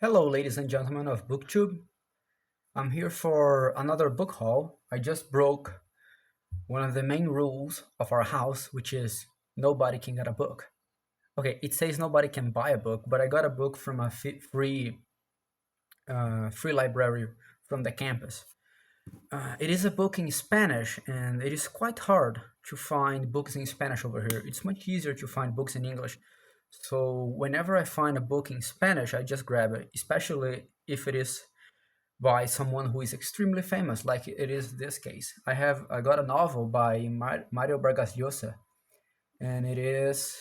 Hello, ladies and gentlemen of BookTube. I'm here for another book haul. I just broke one of the main rules of our house, which is nobody can get a book. Okay, it says nobody can buy a book, but I got a book from a free library from the campus. It is a book in Spanish, and it is quite hard to find books in Spanish over here. It's much easier to find books in English. So whenever I find a book in Spanish, I just grab it, especially if it is by someone who is extremely famous, like it is this case. I got a novel by Mario Vargas Llosa, and it is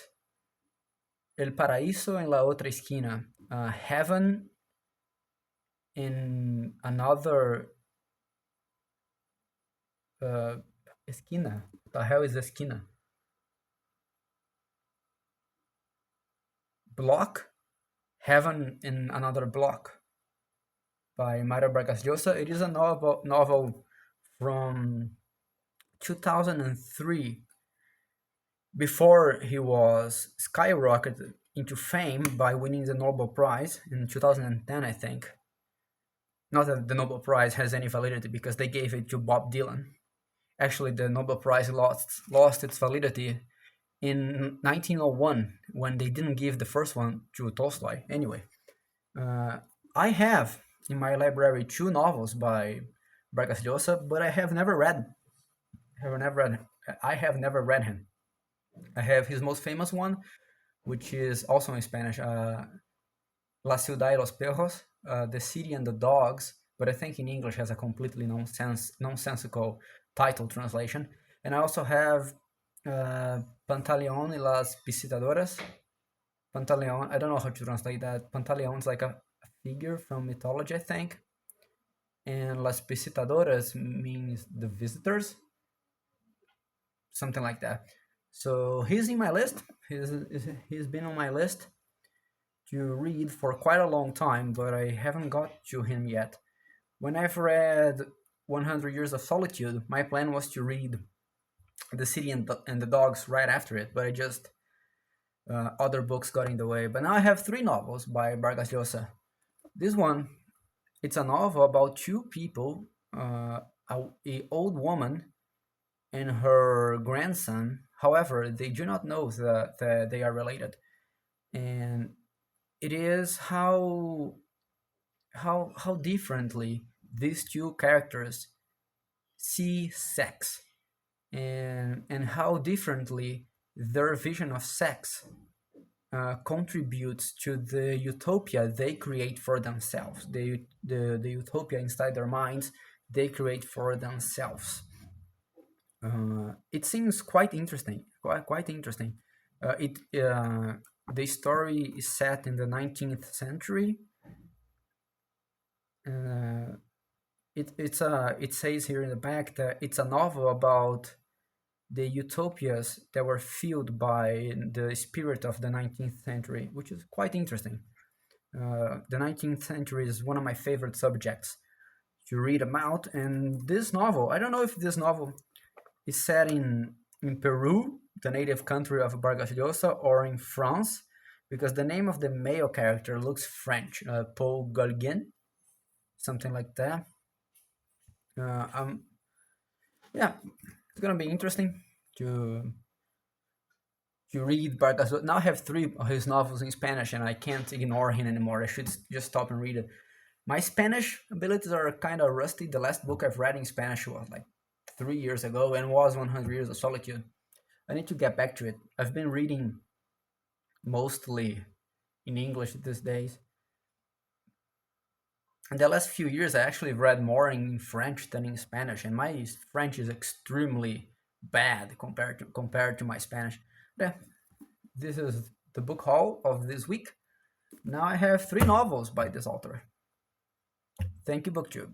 El Paraíso en la otra esquina, Heaven in another uh, esquina. The hell is esquina? Block, Heaven in another block by Mario Vargas Llosa. It is a novel from 2003, before he was skyrocketed into fame by winning the Nobel Prize in 2010, I think. Not that the Nobel Prize has any validity because they gave it to Bob Dylan. Actually, the Nobel Prize lost its validity in 1901 when they didn't give the first one to Tolstoy. Anyway, I have in my library two novels by Vargas Llosa, but I have never read. I have never read him. I have his most famous one, which is also in Spanish, La Ciudad y los Perros, The City and the Dogs, but I think in English has a completely nonsensical title translation. And I also have Pantaleon y las Visitadoras. Pantaleon, I don't know how to translate that. Pantaleon is like a figure from mythology, I think. And las Visitadoras means the visitors, something like that. So he's in my list. He's been on my list to read for quite a long time, but I haven't got to him yet. When I've read 100 Years of Solitude, my plan was to read The City and the Dogs right after it, but I just other books got in the way. But now I have three novels by Vargas Llosa. This one, it's a novel about two people, a old woman and her grandson. However, they do not know that they are related, and it is how differently these two characters see sex, and how differently their vision of sex contributes to the utopia they create for themselves, the utopia inside their minds they create for themselves. It seems quite interesting, quite interesting. It The story is set in the 19th century. Uh, it says here in the back that it's a novel about the utopias that were fueled by the spirit of the 19th century, which is quite interesting. The 19th century is one of my favorite subjects to read about, and this novel, I don't know if this novel is set in Peru, the native country of Vargas Llosa, or in France, because the name of the male character looks French, Paul Gauguin, something like that. Yeah, it's gonna be interesting to read Vargas Llosa. Now I have three of his novels in Spanish, and I can't ignore him anymore. I should just stop and read it. My Spanish abilities are kind of rusty. The last book I've read in Spanish was like 3 years ago and was 100 Years of Solitude. I need to get back to it. I've been reading mostly in English these days. In the last few years, I actually read more in French than in Spanish, and my French is extremely bad compared to my Spanish. Yeah, this is the book haul of this week. Now I have three novels by this author. Thank you, BookTube.